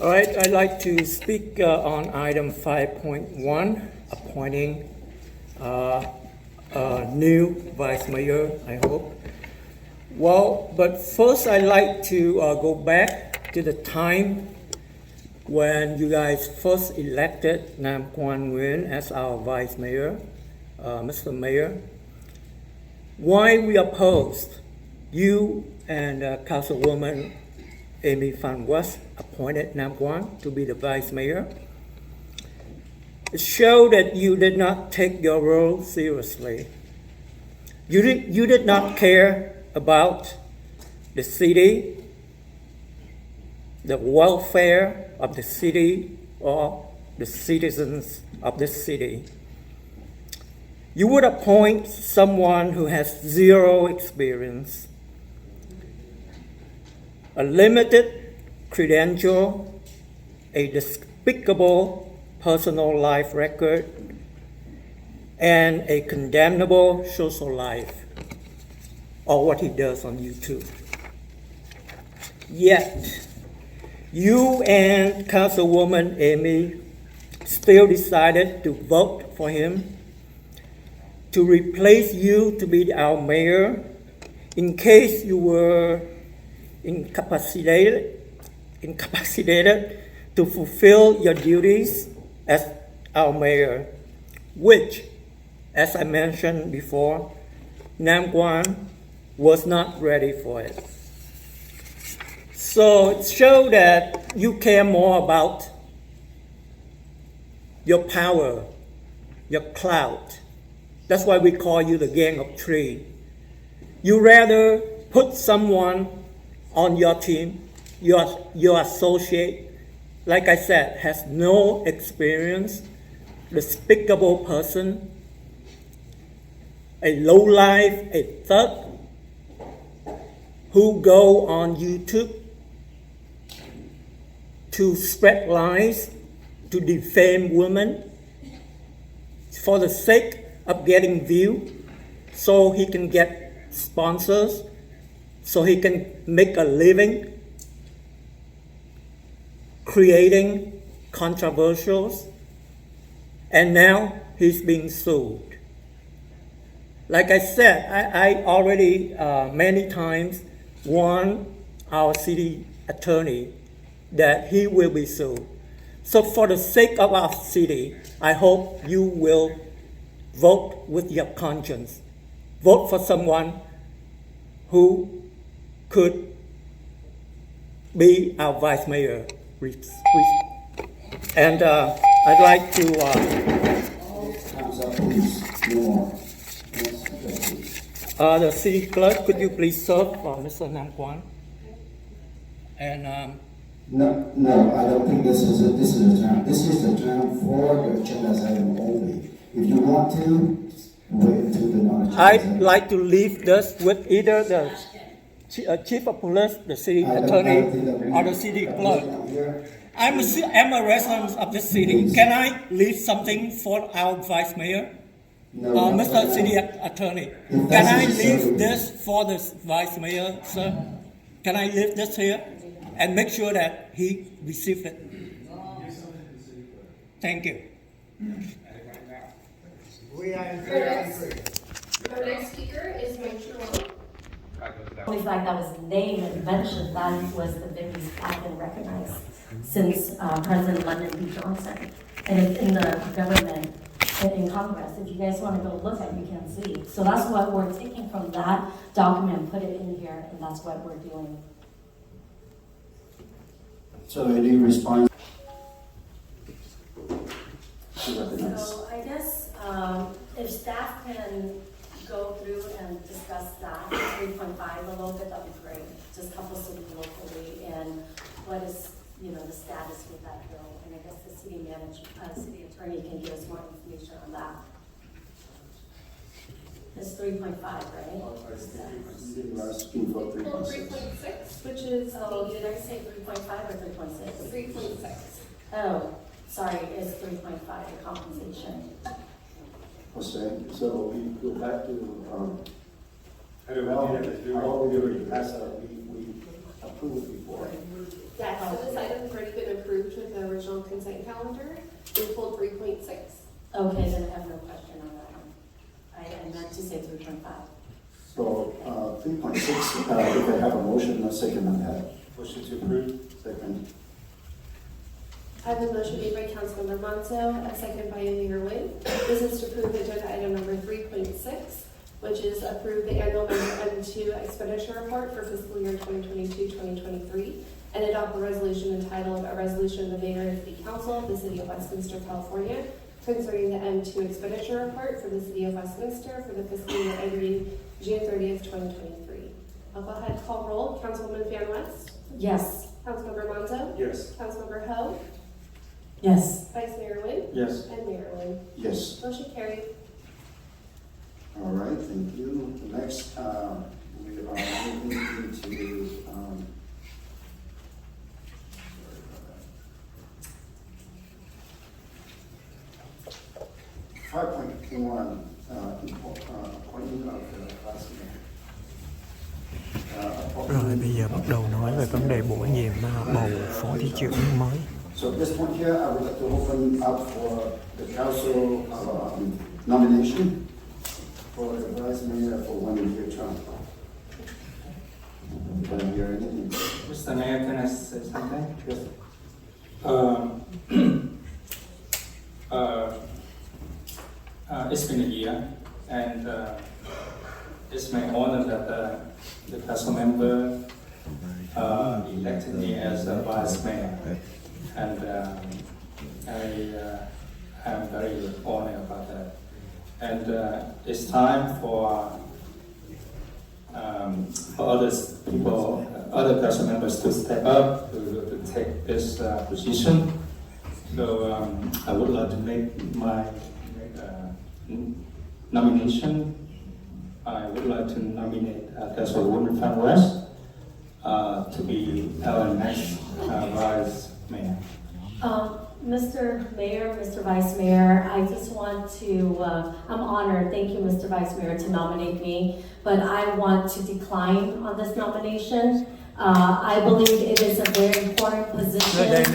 All right, I'd like to speak on item 5.1, appointing a new vice mayor, I hope. Well, but first I'd like to go back to the time when you guys first elected Nam Quang Nguyen as our vice mayor, Mr. Mayor. Why we opposed you and Councilwoman Amy Phan West appointed Nam Quang to be the vice mayor. It showed that you did not take your role seriously. You did not care about the city, the welfare of the city, or the citizens of the city. You would appoint someone who has zero experience, a limited credential, a despicable personal life record, and a condemnable social life, or what he does on YouTube. Yet, you and Councilwoman Amy still decided to vote for him to replace you to be our mayor in case you were incapacitated to fulfill your duties as our mayor, which, as I mentioned before, Nam Quang was not ready for it. So it showed that you care more about your power, your clout. That's why we call you the gang of three. You rather put someone on your team, your associate, like I said, has no experience, despicable person, a lowlife, a thug, who go on YouTube to spread lies, to defame women for the sake of getting views, so he can get sponsors, so he can make a living creating controversials, and now he's being sued. Like I said, I already many times warned our city attorney that he will be sued. So for the sake of our city, I hope you will vote with your conscience. Vote for someone who could be our vice mayor. And I'd like to... Time's up, please. No more. the city clerk, could you please serve Mr. Nam Quang? And No, I don't think this is the time. This is the time for the agenda item only. If you want to, wait until the non-agenda. I'd like to leave this with either the chief of police, the city attorney, or the city clerk. I'm a resident of this city. Can I leave something for our vice mayor? No, Mr. City Attorney, can I leave this for the vice mayor, sir? Can I leave this here and make sure that he received it? Thank you. Our next speaker is Mike Sherlock. Only flag that was named and mentioned, that was the Vicky's flag and recognized since President Lyndon B. Johnson. And it's in the government, in Congress. If you guys want to go look at it, you can see. So that's what we're taking from that document, put it in here, and that's what we're doing. So any response? So I guess if staff can go through and discuss that 3.5 a little bit, that'd be great. Just help us with locally and what is, the status with that bill. And I guess the city manager, city attorney can give us more information on that. It's 3.5, right? You're asking for 3.6, which is Did I say 3.5 or 3.6? 3.6. Oh, sorry, it's 3.5, the compensation. Okay, so we go back to, How we already passed that, we approved it before. Yeah, so this item's already been approved consent calendar. We pulled 3.6. Okay, then I have no question on that one. I meant to say 3.5. So, 3.6, if I have a motion, a second on that. Motion to approve. Second. I have a motion made by Councilmember Monzo, a second by Mayor Nguyen. This is to approve agenda item number 3.6, which is approve the annual member M2 expenditure report for fiscal year 2022-2023, and adopt a resolution entitled "A Resolution of the Mayor and City Council of the City of Westminster, California, concerning the M2 expenditure report for the City of Westminster for the fiscal year ending June 30th, 2023. I'll go ahead and call roll. Councilwoman Fan West, Yes. Councilmember Monzo, Yes. Councilmember Ho, Yes. Vice Mayor Nguyen, Yes. and Mayor Nguyen. Yes. Motion carried. All right, thank you. Next, we are moving into, 5.1, appointment of the class mayor. Rồi bây giờ bắt đầu nói về vấn đề bổ nhiệm bầu phó thị trưởng mới. So at this point here, I would like to open up for the council nomination for the vice mayor for 1 year term. Can I hear anything? Mr. Mayor, can I say something? Yes. It's been a year, and it's my honor that the council member elected me as a vice mayor, and I am very honored about that. And it's time for other council members to step up to take this position. So I would like to make my nomination. I would like to nominate Councilwoman Fan West to be our next vice mayor. Mr. Mayor, Mr. Vice Mayor, I just want to, I'm honored, thank you, Mr. Vice Mayor, to nominate me, but I want to decline on this nomination. I believe it is a very important position, and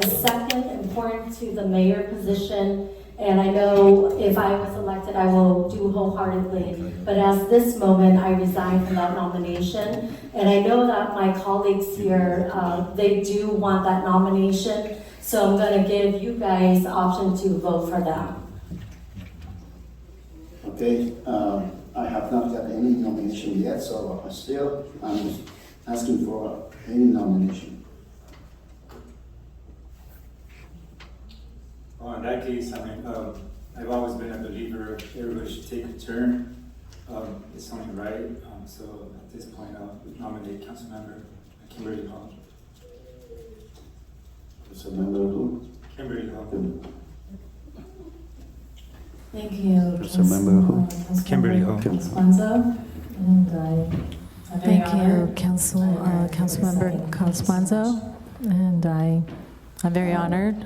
it's second important to the mayor position. And I know if I was elected, I will do wholeheartedly. But as this moment, I resign from that nomination. And I know that my colleagues here, they do want that nomination. So I'm going to give you guys the option to vote for them. Okay, I have not got any nomination yet, so I'm asking for any nomination. Well, in that case, I mean, I've always been a believer everybody should take a turn. It's only right. So at this point, I'll nominate Councilmember Kimberly Hall. Councilmember who? Kimberly Hall. Thank you. Councilmember who? Kimberly Hall. Councilmember and thank you, Councilmember Councilmember, and I'm very honored.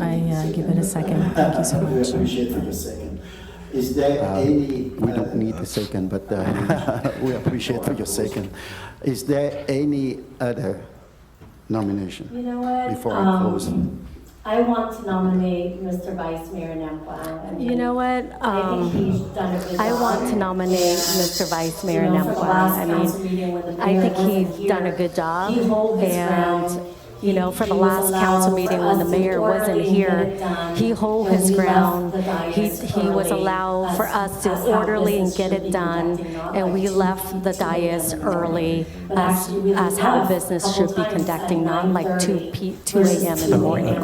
I give it a second. Thank you so We much. appreciate for your second. Is there any? We don't need a second, but we appreciate for your second. Is there any other nomination You know what? before I close? I want to nominate Mr. Vice Mayor Nam Quang. You know what? I think he's done a good job. I want to nominate Mr. Vice Mayor You know, Nam for the Quang. last I council mean, meeting when the I mayor think wasn't he's done a here, good job. he hold his And, ground. you know, for the He was last allowed council for meeting us when the to mayor wasn't orderly get here, it done, he hold and his we left ground. the dais He was early allowed for us to as how orderly and business get should it be done, conducting, not and like we 2 left the dais a.m. in the morning. early But actually, we as how left business a should couple be times conducting, at not like 9:30 2 a.m. in the morning.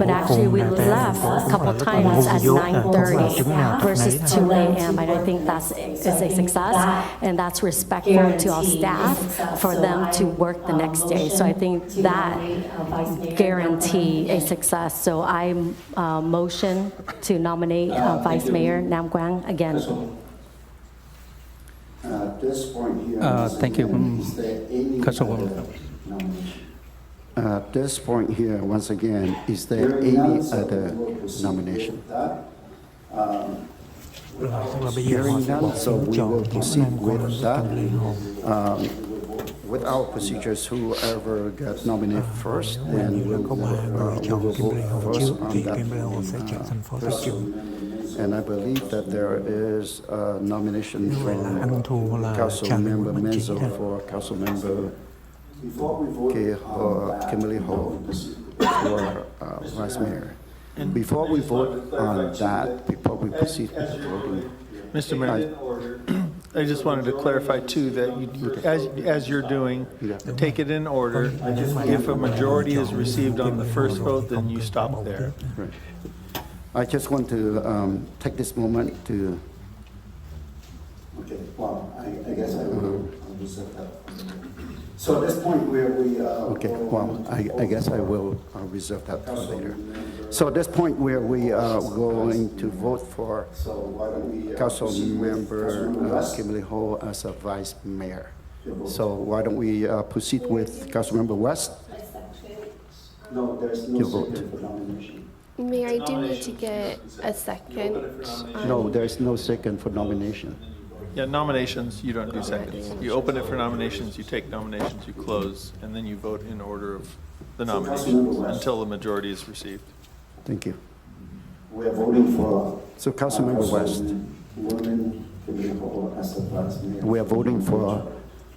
But actually, we left a couple times at 9:30 versus 2 a.m. And I think that's is a success, and that's respectful to our staff for them to work the next day. So I think that guarantee a success. So I motion to nominate Vice Mayor Nam Quang again. At this point here, Thank you, is there any Councilwoman. other nomination? At this point here, once again, is there Hearing none, any so other we will proceed nomination? with that. Rồi, tức là bây giờ họ Hearing sẽ none, bỏ so phiếu we chọn will Thiếu proceed Nam Quang with Tân that. Lê Hồng. with our procedures, whoever got nominated first, then Như là we'll có 3 người we'll chọn Kim Lê vote Hồ first trước on thì that Kim Lê Hồ sẽ trở thành phó thị trưởng. And I believe that there is a nomination Như vậy là ăn thua là Council Charlie Member Nguyễn Minh Chỉ Menzo thôi. for Council Member Kimberly Ho for Vice Mayor. And before we vote on that, before we proceed with the voting, Mr. Mayor, I just wanted to clarify too that as you're doing, take it in order. If a majority is received on the first vote, then you stop there. right. I just want to take this moment to. Okay, well, I guess I will reserve that. So at this point where we. Okay, well, I guess I will reserve that for later. So at this point where we are going to vote for Council Member Kimberly Ho as a Vice Mayor. So why don't we proceed with Council Member West? No, there's no second for nomination. Mayor, I do need to get a second. No, there's no second for nomination. Yeah, nominations, you don't do seconds. You open it for nominations, you take nominations, you close, and then you vote in order of the nominations until the majority is received. Thank you. We are voting for. So Councilmember West, Women Kimberly Ho as the Vice Mayor. we are voting for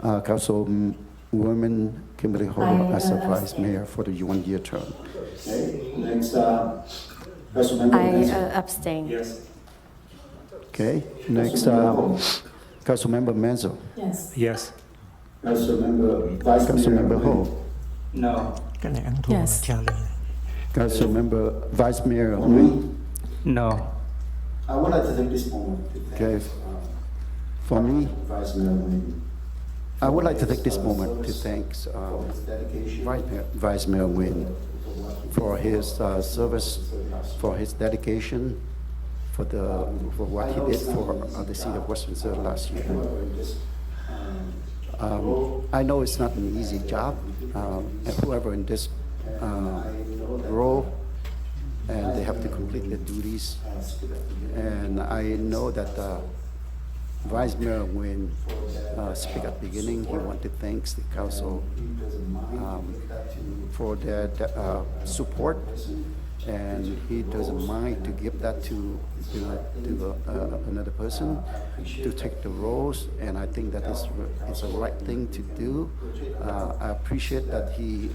Councilwoman Kimberly Ho as a Vice Mayor for the 1-year term. Okay, next, Councilmember I Menzo. abstain. Yes. Okay, next, Councilmember Menzo. Yes. Councilmember Vice Mayor. Councilmember Ho. No. Cái này ăn thua là Yes. Charlie. Councilmember Vice Mayor Nguyê. No. I would like to take this moment to thank Okay. For me, Vice Mayor Nguyê I would like to take this moment to thank for his dedication. Vice Mayor Nguyen for his service, for his dedication, for what he did for the city of Westminster last year. I know it's not an easy job, and whoever in this role, and they have to complete their duties. And I know that Vice Mayor Nguyen speak at the beginning. He wanted to thank the council for their support, and he doesn't mind to give that to another person to take the roles, and I think that is a right thing to do. I appreciate that he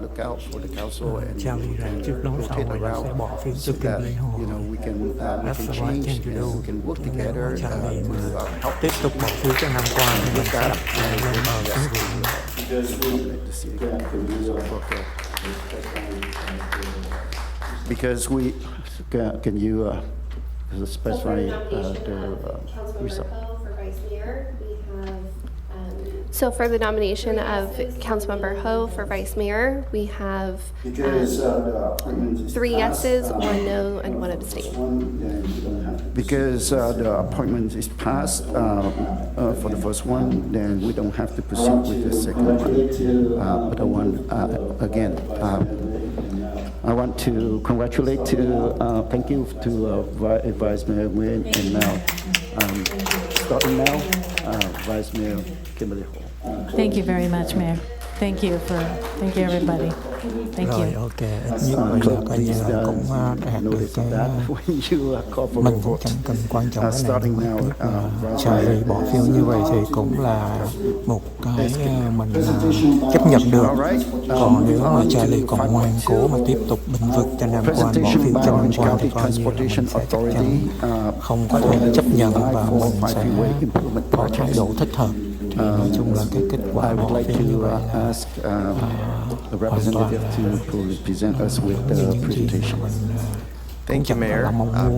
look out for the council and Charlie ra trước đó sau rotate này là sẽ around bỏ phiếu so cho Kim that Lê Hồ. we can That's the right change thing to and do. we can work Nếu together mà Charlie mà to help tiếp tục bỏ phiếu cho năm qua thì mình sẽ đặt lên bờ chính quyền. the city work. Because we can you specify the result? So for the nomination of Councilmember Ho for Vice Mayor, we have Because the appointment is 3 passed, yeses, 1 no, and 1 abstain. then you don't have to. Because the appointment is passed for the first one, then we don't have to proceed with the second one. But I want, again, I want to congratulate thank you to Vice Mayor Nguyen, and now, starting now, Vice Mayor Kimberly Ho. Thank you very much, Mayor. Thank you everybody. Thank Rồi you. ok, ít nhất vậy là coi như là cũng đạt được cái mình cũng chẳng cần quan trọng cái này, nhưng mà trước mà Charlie bỏ phiếu như vậy thì cũng là một cái mình chấp nhận được. Còn nếu mà Charlie còn ngoan cố mà tiếp tục bênh vực cho Nam Quan, bỏ phiếu cho Nam Quan thì coi như là mình sẽ chắc chắn không có thể chấp nhận và mình sẽ có thái độ thích hợp. Thì nói chung là cái kết quả bỏ phiếu như vậy là the representative to present us with the presentation. Thank you, Mayor.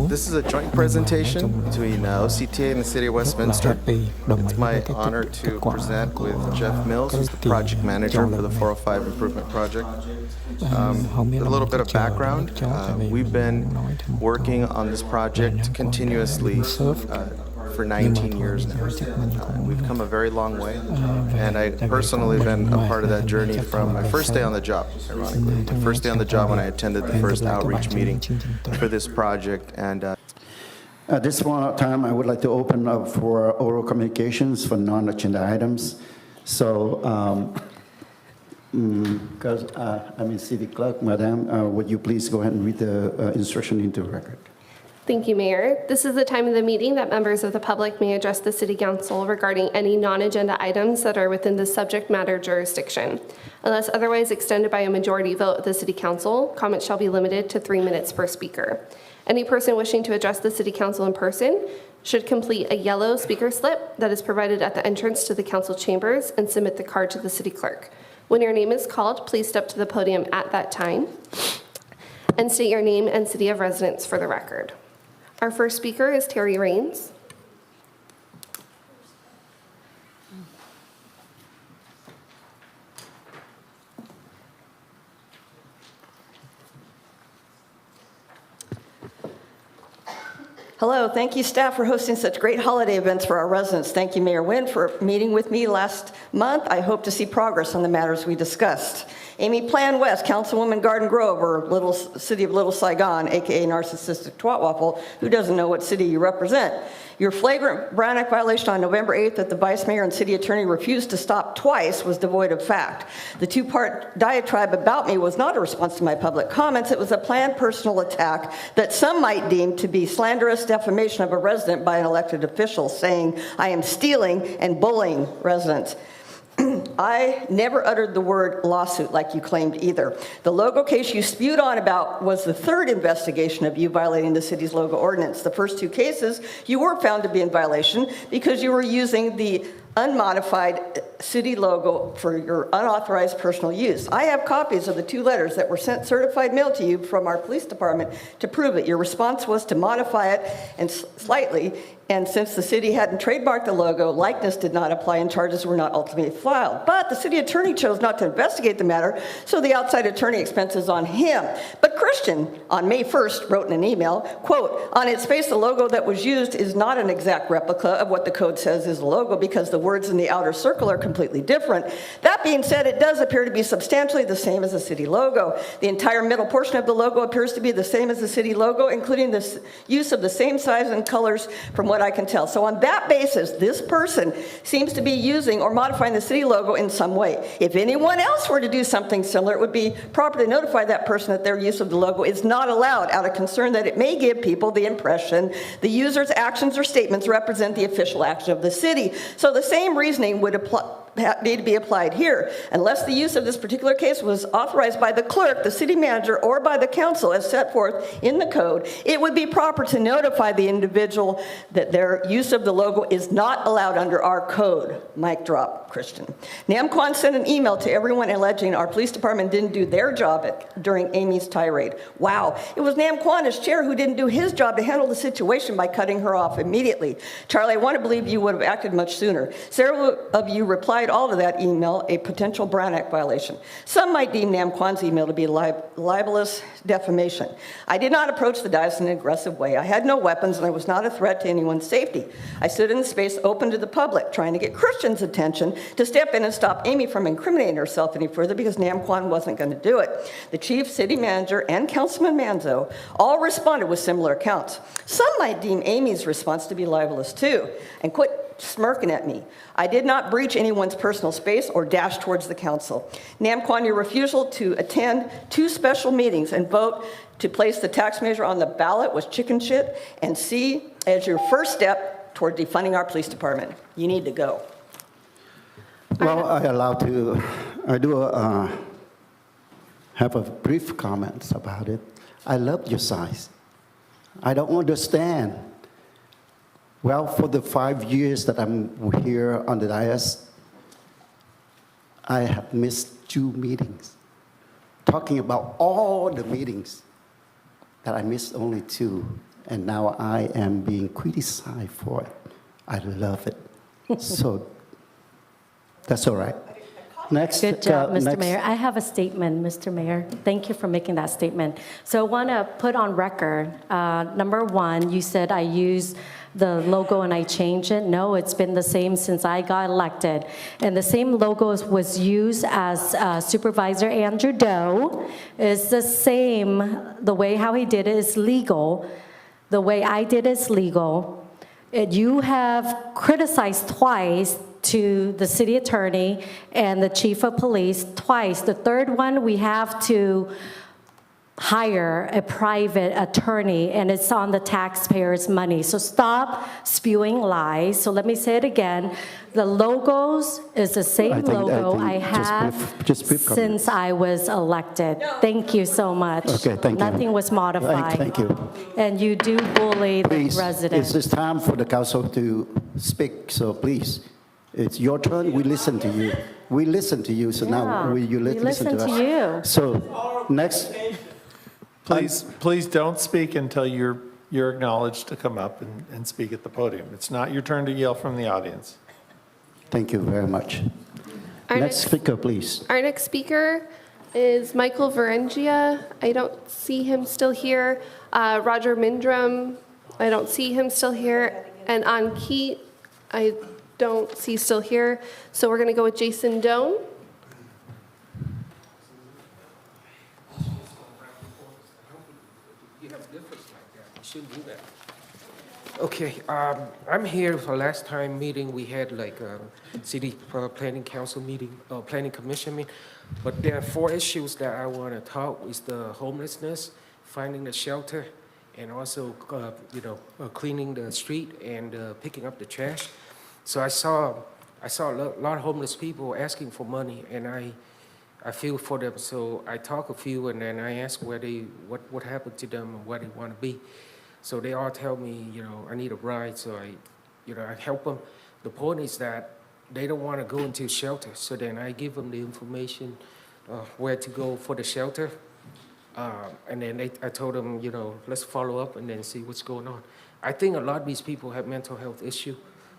This is a joint presentation between OCTA and the City of Westminster. It's my honor to present with Jeff Mills, who's the project manager for the 405 Improvement Project. A little bit of background. We've been working on this project continuously for 19 years now. We've come a very long way, and I personally been a part of that journey from my first day on the job, ironically. My first day on the job when I attended the first outreach meeting for this project. And At this time, I would like to open up for oral communications for non-agenda items. So, because City Clerk, Madam, would you please go ahead and read the instruction into record? Thank you, Mayor. This is the time of the meeting that members of the public may address the City Council regarding any non-agenda items that are within the subject matter jurisdiction. Unless otherwise extended by a majority vote of the City Council, comments shall be limited to 3 minutes per speaker. Any person wishing to address the City Council in person should complete a yellow speaker slip that is provided at the entrance to the council chambers and submit the card to the City Clerk. When your name is called, please step to the podium at that time and state your name and city of residence for the record. Our first speaker is Terry Raines. Hello, thank you staff for hosting such great holiday events for our residents. Thank you Mayor Nguyen for meeting with me last month. I hope to see progress on the matters we discussed. Amy Plan West, Councilwoman Garden Grove, or City of Little Saigon, aka Narcissistic Twat Waffle, who doesn't know what city you represent. Your flagrant Brown Act violation on November 8th that the Vice Mayor and City Attorney refused to stop twice was devoid of fact. The two-part diatribe about me was not a response to my public comments. It was a planned personal attack that some might deem to be slanderous defamation of a resident by an elected official, saying I am stealing and bullying residents. I never uttered the word lawsuit like you claimed either. The logo case you spewed on about was the third investigation of you violating the city's logo ordinance. The first two cases, you were found to be in violation because you were using the unmodified city logo for your unauthorized personal use. I have copies of the two letters that were sent certified mail to you from our police department to prove it. Your response was to modify it and slightly, and since the city hadn't trademarked the logo, likeness did not apply and charges were not ultimately filed. But the city attorney chose not to investigate the matter, so the outside attorney expenses on him. But Christian, on May 1st, wrote in an email, quote, on its face, the logo that was used is not an exact replica of what the code says is the logo because the words in the outer circle are completely different. That being said, it does appear to be substantially the same as the city logo. The entire middle portion of the logo appears to be the same as the city logo, including the use of the same size and colors from what I can tell. So on that basis, this person seems to be using or modifying the city logo in some way. If anyone else were to do something similar, it would be proper to notify that person that their use of the logo is not allowed out of concern that it may give people the impression the user's actions or statements represent the official action of the city. So the same reasoning would need to be applied here. Unless the use of this particular case was authorized by the clerk, the city manager, or by the council as set forth in the code, it would be proper to notify the individual that their use of the logo is not allowed under our code. Mic drop, Christian. Namquan sent an email to everyone alleging our police department didn't do their job during Amy's tirade. Wow, it was Namquan as chair who didn't do his job to handle the situation by cutting her off immediately. Charlie, I want to believe you would have acted much sooner. Several of you replied all to that email a potential Brown Act violation. Some might deem Namquan's email to be libelous defamation. I did not approach the dais in an aggressive way. I had no weapons and I was not a threat to anyone's safety. I stood in the space open to the public, trying to get Christian's attention to step in and stop Amy from incriminating herself any further because Namquan wasn't going to do it. The chief, city manager, and Councilman Manzo all responded with similar accounts. Some might deem Amy's response to be libelous too, and quit smirking at me. I did not breach anyone's personal space or dash towards the council. Namquan, your refusal to attend 2 special meetings and vote to place the tax measure on the ballot was chicken shit and see as your first step toward defunding our police department. You need to go. Well, I do have a brief comments about it. I love your size. I don't understand. Well, for the 5 years that I'm here on the dais, I have missed 2 meetings. Talking about all the meetings that I missed only 2, and now I am being criticized for it. I love it. So that's all right. Next. Good job, Mr. Mayor. I have a statement, Mr. Mayor. Thank you for making that statement. So I want to put on record, number 1, you said I use the logo and I changed it. No, it's been the same since I got elected. And the same logo was used as Supervisor Andrew Doe. It's the same, the way how he did it is legal. The way I did it is legal. You have criticized twice to the city attorney and the chief of police twice. The third one, we have to hire a private attorney, and it's on the taxpayers' money. So stop spewing lies. So let me say it again. The logos is the same logo I have since I was elected. Thank you so much. Okay, thank you. Nothing was modified. Thank you. And you do bully the Please, residents. it's time for the council to speak, so please, it's your turn, we listen to you. We listen to you, so now you listen to us. you. So, next. Please don't speak until you're acknowledged to come up and speak at the podium. It's not your turn to yell from the audience. Thank you very much. Next speaker, please. Our next speaker is Michael Varengia. I don't see him still here. Roger Mindrum, I don't see him still here. And Ankeet, I don't see still here. So we're going to go with Jason Doan. Do that. Okay, I'm here for last time meeting. We had like a city planning council meeting, planning commission meeting. But there are 4 issues that I want to talk is the homelessness, finding the shelter, and also cleaning the street and picking up the trash. So I saw a lot of homeless people asking for money, and I feel for them. So I talk a few, and then I ask what happened to them and where they want to be. So they all tell me, I need a ride, so I help them. The point is that they don't want to go into shelter, so then I give them the information where to go for the shelter. And then I told them, let's follow up and then see what's going on. I think a lot of these people have mental health issue,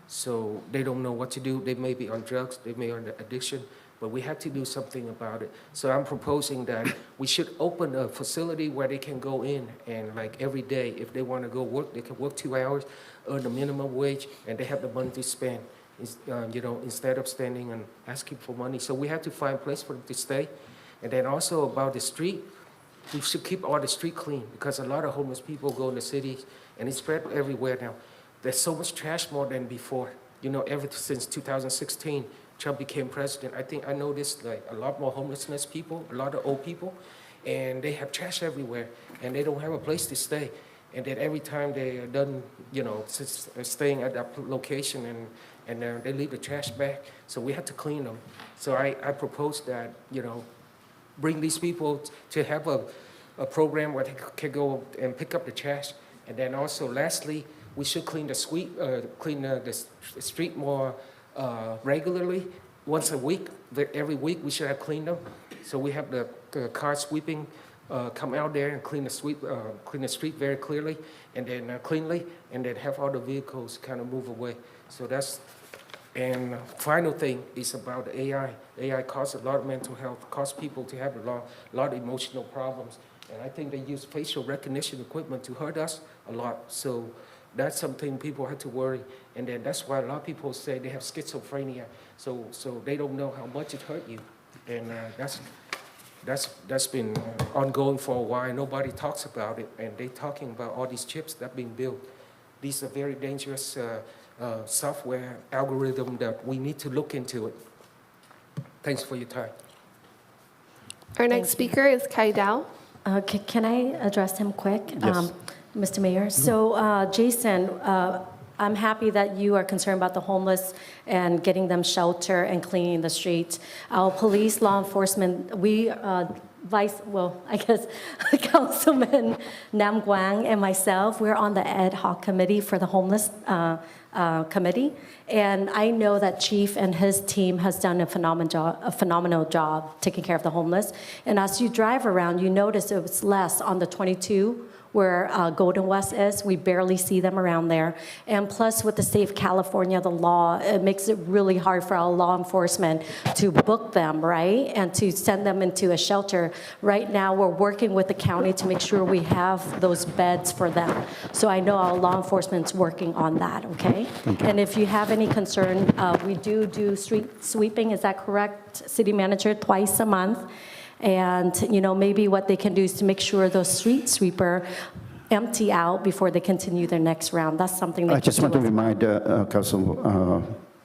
so they don't know what to do. They may be on drugs, they may be on addiction, but we have to do something about it. So I'm proposing that we should open a facility where they can go in and like every day, if they want to go work, they can work 2 hours, earn the minimum wage, and they have the money to spend, instead of standing and asking for money. So we have to find a place for them to stay. And then also about the street, we should keep all the street clean because a lot of homeless people go in the cities and it's spread everywhere now. There's so much trash more than before. Ever since 2016, Trump became president, I noticed like a lot more homelessness people, a lot of old people, and they have trash everywhere, and they don't have a place to stay. And then every time they are done, staying at that location, and they leave the trash back, so we have to clean them. So I propose that, bring these people to have a program where they can go and pick up the trash. And then also, lastly, we should clean the street more regularly, once a week. Every week we should have cleaned them. So we have the car sweeping come out there and clean the street very clearly, and then cleanly, and then have all the vehicles kind of move away. So and final thing is about the AI. AI causes a lot of mental health, causes people to have a lot of emotional problems. And I think they use facial recognition equipment to hurt us a lot. So that's something people have to worry. And then that's why a lot of people say they have schizophrenia. So they don't know how much it hurt you. And that's been ongoing for a while. Nobody talks about it. And they're talking about all these chips that are being built. These are very dangerous software algorithm that we need to look into it. Thanks for your time. Our next speaker is Khai Dao. Can I address him quick? Yes. Mr. Mayor. So, Jason, I'm happy that you are concerned about the homeless and getting them shelter and cleaning the streets. Our police, law enforcement, Councilman Nam Quang and myself, we're on the ad hoc committee for the homeless committee. And I know that Chief and his team has done a phenomenal job taking care of the homeless. And as you drive around, you notice it was less on the 22 where Golden West is. We barely see them around there. And plus with the state of California, the law, it makes it really hard for our law enforcement to book them, right? And to send them into a shelter. Right now, we're working with the county to make sure we have those beds for them. So I know our law enforcement's working on that, okay? And if you have any concern, we do street sweeping, is that correct, City Manager, twice a month? And maybe what they can do is to make sure those street sweeper empty out before they continue their next round. That's something they I just want to remind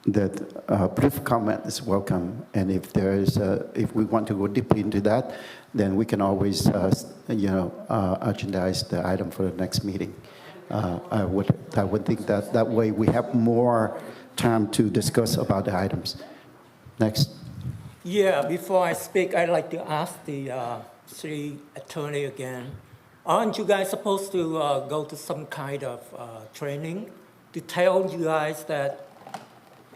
brief comment is welcome. And if there is, if we want to go deep into that, then we can always, agendize the item for the next meeting. I would think that way we have more time to discuss about the items. Next. Yeah, before I speak, I'd like to ask the city attorney again. Aren't you guys supposed to go to some kind of training to tell you guys that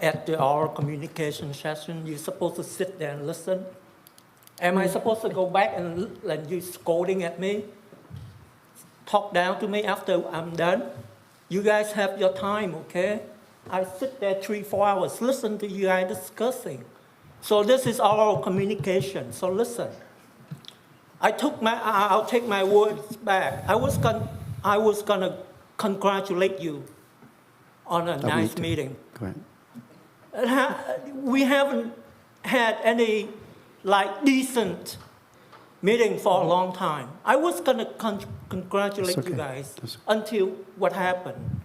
at our communication session, you're supposed to sit there and listen? Am I supposed to go back and you scolding at me? Talk down to me after I'm done? You guys have your time, okay? I sit there 3-4 hours, listen to you guys discussing. So this is our communication, so listen. I'll take my words back. I was gonna congratulate you on a nice meeting. Go ahead. We haven't had any decent meeting for a long time. I was gonna congratulate you guys until what happened.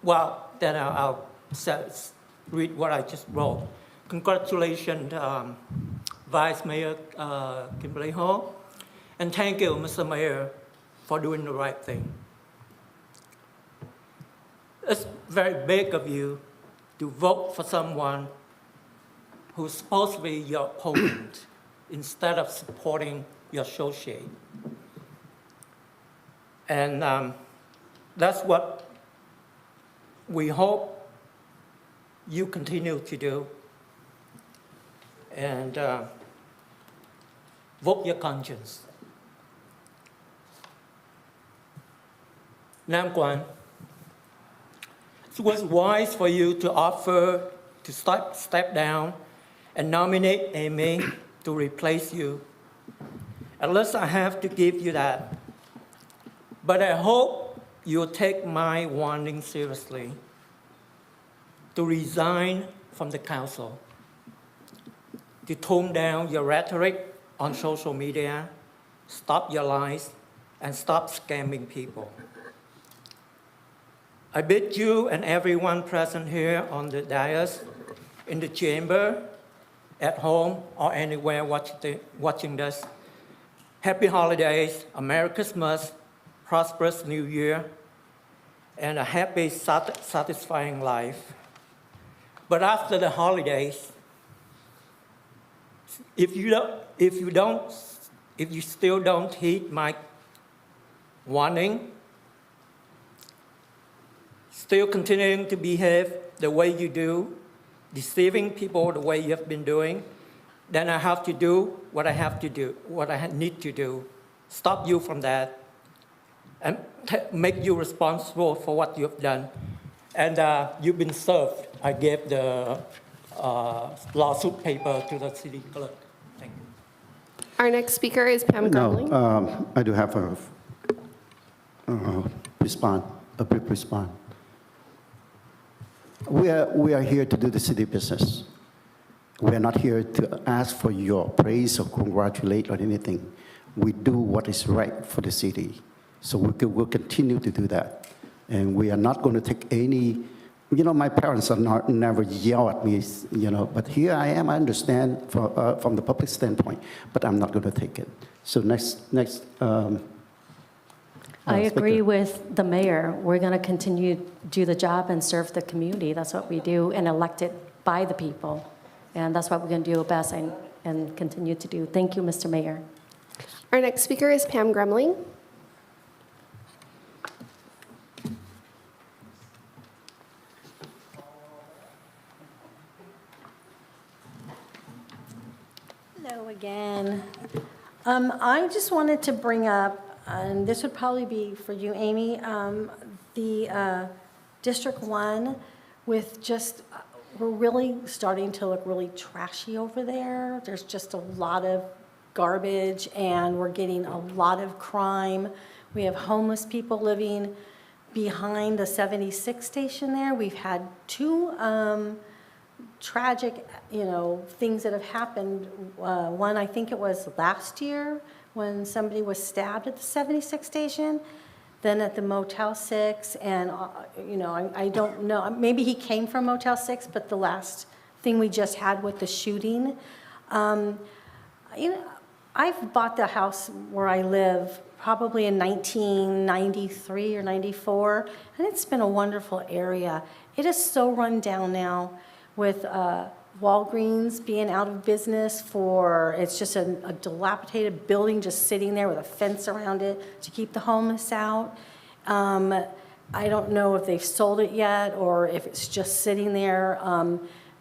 Well, then I'll read what I just wrote. Congratulations, Vice Mayor Kimberly Hall, and thank you, Mr. Mayor, for doing the right thing. It's very big of you to vote for someone who's supposed to be your opponent instead of supporting your associate. And that's what we hope you continue to do. And vote your conscience. Nam Quan, it was wise for you to offer to step down and nominate Amy to replace you. At least I have to give you that. But I hope you'll take my warning seriously to resign from the council, to tone down your rhetoric on social media, stop your lies, and stop scamming people. I bid you and everyone present here on the dais, in the chamber, at home, or anywhere watching this, happy holidays, a Merry Christmas, prosperous New Year, and a happy, satisfying life. But after the holidays, if you still don't heed my warning, still continuing to behave the way you do, deceiving people the way you have been doing, then I have to do what I have to do, what I need to do, stop you from that, and make you responsible for what you've done. And you've been served. I gave the lawsuit paper to the city clerk. Thank you. Our next speaker is Pam Grumling. No, I do have a brief response. We are here to do the city business. We are not here to ask for your praise or congratulate or anything. We do what is right for the city. So we'll continue to do that. And we are not going to take any, my parents are never yell at me, but here I am, I understand from the public standpoint, but I'm not going to take it. So next. I agree with the mayor. We're going to continue to do the job and serve the community. That's what we do, and elected by the people. And that's what we're going to do best and continue to do. Thank you, Mr. Mayor. Our next speaker is Pam Grumling. Hello again. I just wanted to bring up, and this would probably be for you, Amy, the District 1 with just, we're really starting to look really trashy over there. There's just a lot of garbage and we're getting a lot of crime. We have homeless people living behind the 76 station there. We've had two tragic, things that have happened. One, I think it was last year when somebody was stabbed at the 76 station. then at the Motel 6, and, I don't know, maybe he came from Motel 6, but the last thing we just had with the shooting, I've bought the house where I live probably in 1993 or 94, and it's been a wonderful area. It is so run down now with Walgreens being out of business it's just a dilapidated building just sitting there with a fence around it to keep the homeless out. I don't know if they've sold it yet or if it's just sitting there.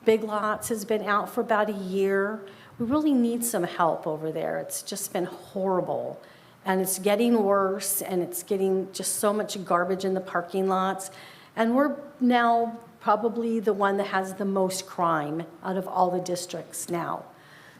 Big Lots has been out for about a year. We really need some help over there. It's just been horrible. And it's getting worse, and it's getting just so much garbage in the parking lots. And we're now probably the one that has the most crime out of all the districts now.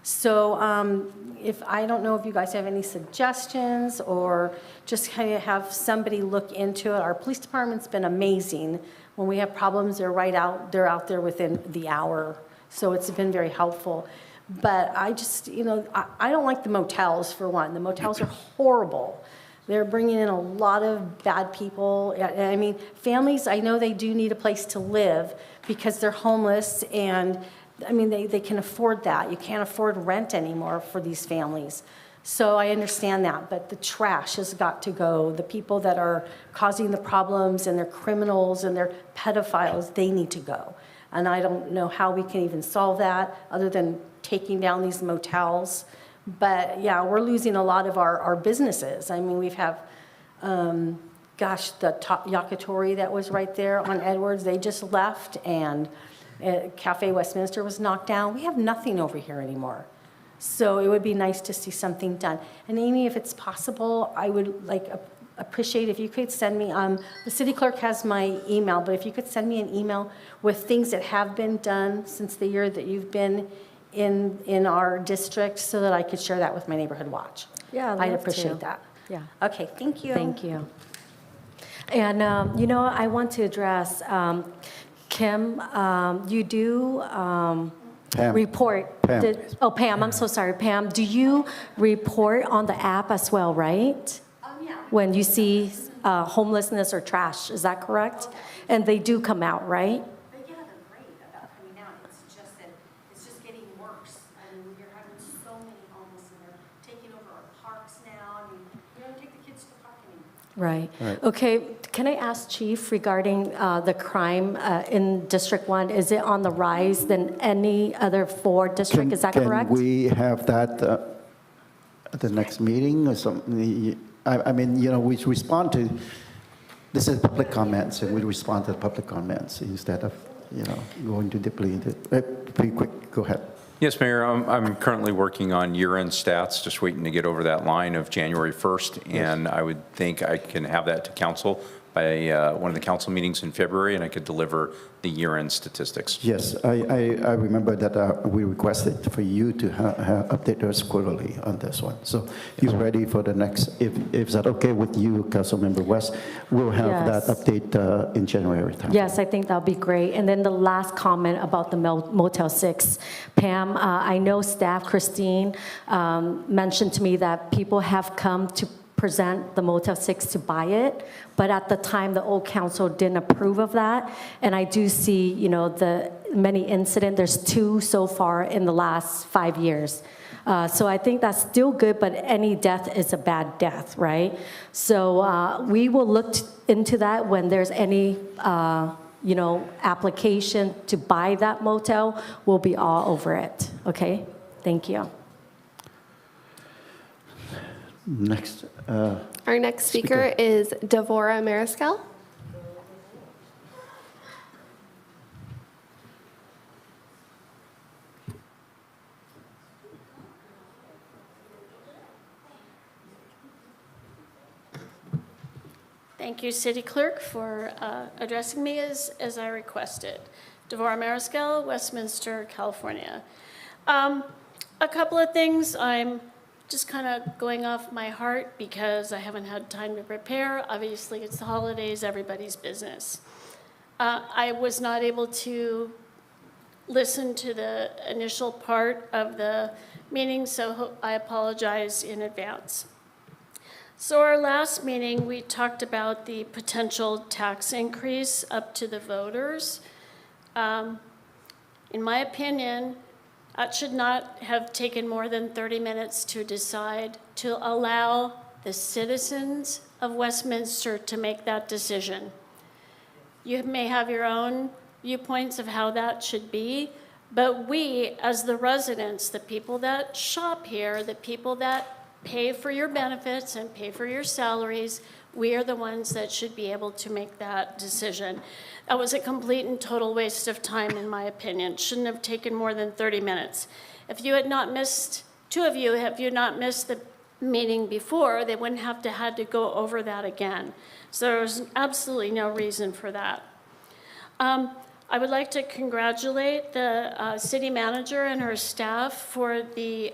So I don't know if you guys have any suggestions or just kind of have somebody look into it. Our police department's been amazing. When we have problems, they're out there within the hour. So it's been very helpful. But I just, I don't like the motels, for one. The motels are horrible. They're bringing in a lot of bad people. I mean, families, I know they do need a place to live because they're homeless, and I mean, they can afford that. You can't afford rent anymore for these families. So I understand that, but the trash has got to go. The people that are causing the problems, and they're criminals and they're pedophiles, they need to go. And I don't know how we can even solve that other than taking down these motels. But yeah, we're losing a lot of our businesses. I mean, we have, the Yakitori that was right there on Edwards, they just left, and Cafe Westminster was knocked down. We have nothing over here anymore. So it would be nice to see something done. And Amy, if it's possible, I would appreciate if you could send me, the city clerk has my email, but if you could send me an email with things that have been done since the year that you've been in our district, so that I could share that with my neighborhood watch. Yeah, I'd appreciate that. Yeah. Okay, thank you. Thank you. And, I want to address, Kim, you do Pam. report. Pam. Pam, I'm so sorry. Pam, do you report on the app as well, right? Yeah. When you see homelessness or trash, is that correct? And they do come out, right? But yeah, they're great about coming out. It's just that it's just getting worse. I mean, you're having so many homeless, and they're taking over our parks now. I mean, you don't take the kids to the park anymore. Right. Right. Okay, can I ask Chief regarding the crime in District 1? Is it on the rise than any other 4 district? Is that correct? Can we have that at the next meeting or something? I mean, we respond to, this is public comments, and we respond to public comments instead of, going too deeply into it. Pretty quick, go ahead. Yes, Mayor, I'm currently working on year-end stats, just waiting to get over that line of January 1st, and I would think I can have that to council by one of the council meetings in February, and I could deliver the year-end statistics. Yes, I remember that we requested for you to update us quarterly on this one. So you're ready for the next, if that okay with you, Councilmember West, we'll have Yes. that update in January time. Yes, I think that'll be great. And then the last comment about the Motel 6. Pam, I know staff, Christine, mentioned to me that people have come to present the Motel 6 to buy it, but at the time, the old council didn't approve of that. And I do see, the many incidents. There's 2 so far in the last 5 years. So I think that's still good, but any death is a bad death, right? So we will look into that when there's any, application to buy that motel. We'll be all over it, okay? Thank you. Next. Our next speaker is Devora Mariscal. Thank you, City Clerk, for addressing me as I requested. Devora Mariscal, Westminster, California. A couple of things. I'm just kind of going off my heart because I haven't had time to prepare. Obviously, it's the holidays, everybody's business. I was not able to listen to the initial part of the meeting, so I apologize in advance. So our last meeting, we talked about the potential tax increase up to the voters. In my opinion, that should not have taken more than 30 minutes to decide, to allow the citizens of Westminster to make that decision. You may have your own viewpoints of how that should be, but we, as the residents, the people that shop here, the people that pay for your benefits and pay for your salaries, we are the ones that should be able to make that decision. That was a complete and total waste of time, in my opinion. It shouldn't have taken more than 30 minutes. If you had not missed, two of you, have you not missed the meeting before, they wouldn't have had to go over that again. So there was absolutely no reason for that. I would like to congratulate the city manager and her staff for the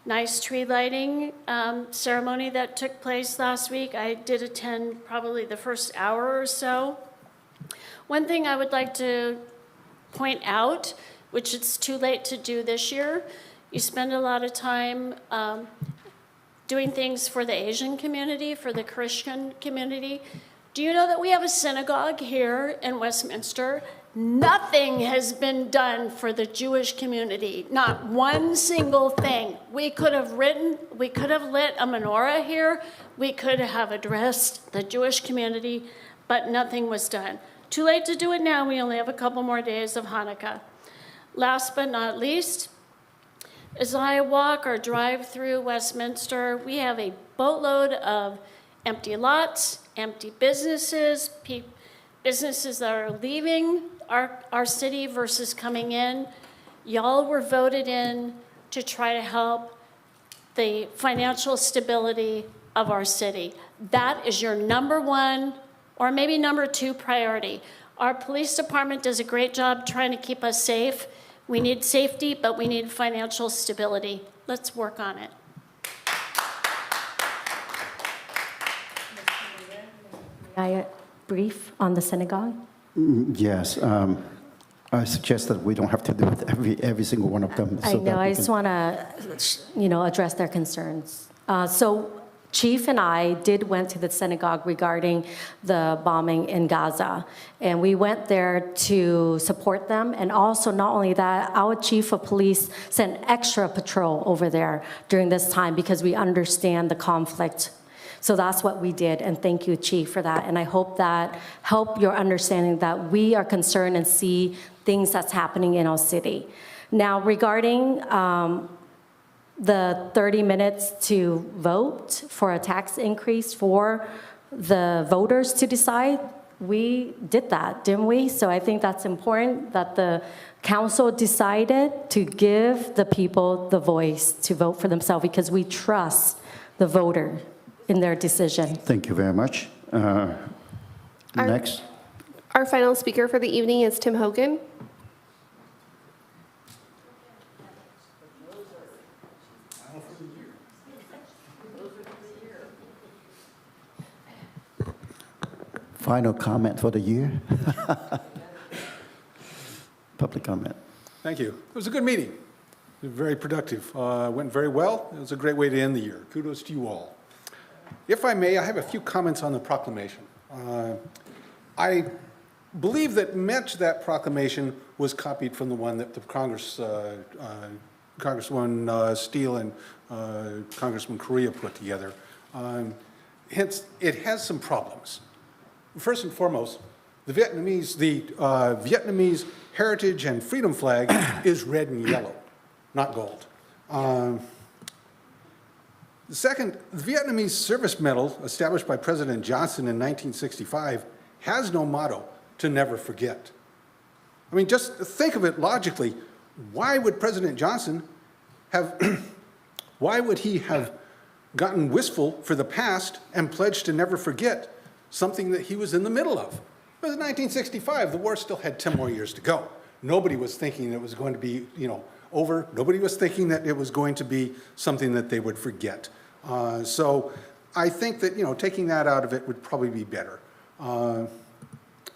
nice tree lighting ceremony that took place last week. I did attend probably the first hour or so. One thing I would like to point out, which it's too late to do this year, you spend a lot of time doing things for the Asian community, for the Christian community. Do you know that we have a synagogue here in Westminster? Nothing has been done for the Jewish community, not one single thing. We could have lit a menorah here, we could have addressed the Jewish community, but nothing was done. Too late to do it now, we only have a couple more days of Hanukkah. Last but not least, as I walk or drive through Westminster, we have a boatload of empty lots, empty businesses, businesses that are leaving our city versus coming in. Y'all were voted in to try to help the financial stability of our city. That is your number one or maybe number two priority. Our police department does a great job trying to keep us safe. We need safety, but we need financial stability. Let's work on it. May I brief on the synagogue? Yes. I suggest that we don't have to do it every single one of them. I know. I just want to, address their concerns. So Chief and I went to the synagogue regarding the bombing in Gaza, and we went there to support them. And also, not only that, our chief of police sent extra patrol over there during this time because we understand the conflict. So that's what we did, and thank you, Chief, for that. And I hope that help your understanding that we are concerned and see things that's happening in our city. Now, regarding the 30 minutes to vote for a tax increase for the voters to decide, we did that, didn't we? So I think that's important that the council decided to give the people the voice to vote for themselves because we trust the voter in their decision. Thank you very much. Next. Our final speaker for the evening is Tim Hogan. Final comment for the year. Public comment. Thank you. It was a good meeting. It was very productive. Went very well. It was a great way to end the year. Kudos to you all. If I may, I have a few comments on the proclamation. I believe that much of that proclamation was copied from the one that the Congresswoman Steele and Congressman Correa put together. Hence, it has some problems. First and foremost, the Vietnamese heritage and freedom flag is red and yellow, not gold. Second, the Vietnamese service medal established by President Johnson in 1965 has no motto to never forget. I mean, just think of it logically. Why would President Johnson why would he have gotten wistful for the past and pledged to never forget something that he was in the middle of? It was 1965. The war still had 10 more years to go. Nobody was thinking it was going to be, over. Nobody was thinking that it was going to be something that they would forget. So I think that, taking that out of it would probably be better.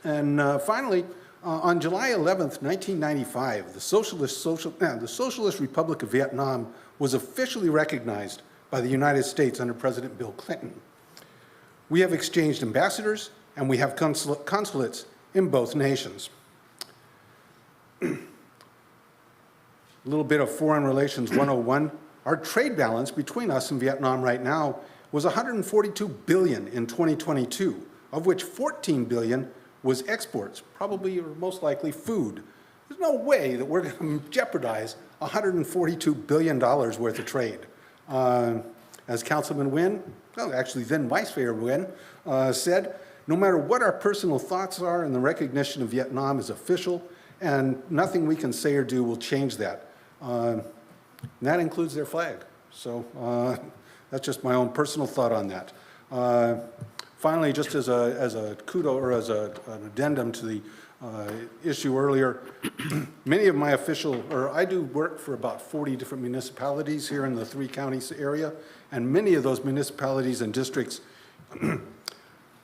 Finally, on July 11th, 1995, the Socialist Republic of Vietnam was officially recognized by the United States under President Bill Clinton. We have exchanged ambassadors, and we have consulates in both nations. A little bit of Foreign Relations 101. Our trade balance between us and Vietnam right now was $142 billion in 2022, of which $14 billion was exports, probably or most likely food. There's no way that we're going to jeopardize $142 billion worth of trade. As Councilman Nguyen, no, actually then Vice Mayor Nguyen, said, no matter what our personal thoughts are, and the recognition of Vietnam is official, and nothing we can say or do will change that. And that includes their flag. So that's just my own personal thought on that. Finally, just as a kudo or as an addendum to the issue earlier, many of my I do work for about 40 different municipalities here in the 3 counties area, and many of those municipalities and districts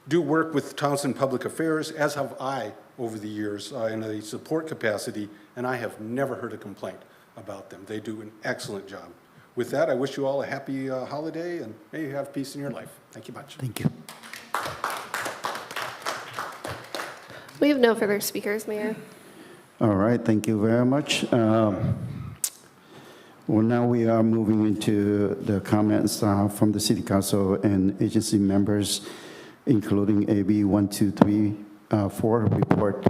do work with Townsend Public Affairs, as have I over the years in a support capacity, and I have never heard a complaint about them. They do an excellent job. With that, I wish you all a happy holiday, and may you have peace in your life. Thank you much. Thank you. We have no further speakers, Mayor. All right, thank you very much. Well, now we are moving into the comments from the City Council and agency members, including AB 1234 report.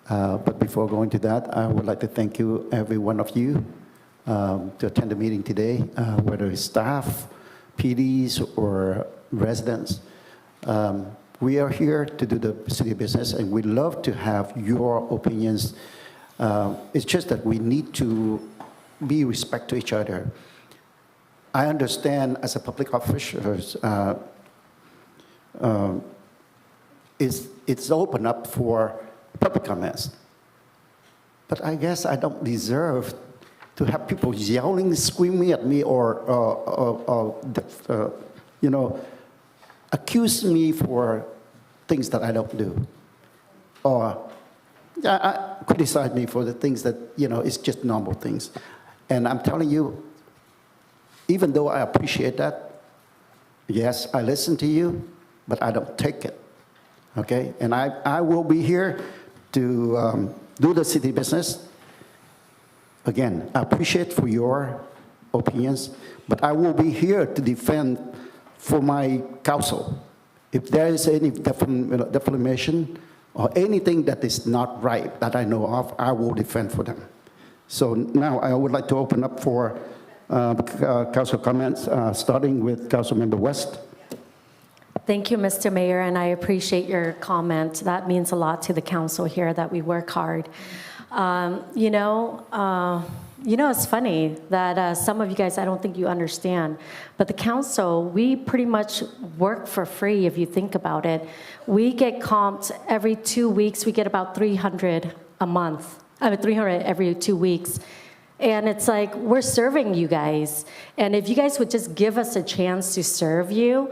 But before going to that, I would like to thank you, every one of you, to attend the meeting today, whether it's staff, PDs, or residents. We are here to do the city business, and we'd love to have your opinions. It's just that we need to be respect to each other. I understand as a public official, it's open up for public comments. But I guess I don't deserve to have people yelling, screaming at me, or accuse me for things that I don't do, or criticize me for the things that, it's just normal things. And I'm telling you, even though I appreciate that, yes, I listen to you, but I don't take it, okay? And I will be here to do the city business. Again, I appreciate for your opinions, but I will be here to defend for my council. If there is any defamation or anything that is not right that I know of, I will defend for them. So now I would like to open up for council comments, starting with Councilmember West. Thank you, Mr. Mayor, and I appreciate your comment. That means a lot to the council here that we work hard. It's funny that some of you guys, I don't think you understand, but the council, we pretty much work for free if you think about it. We get comped every 2 weeks. We get about 300 a month. 300 every 2 weeks. And it's like, we're serving you guys. And if you guys would just give us a chance to serve you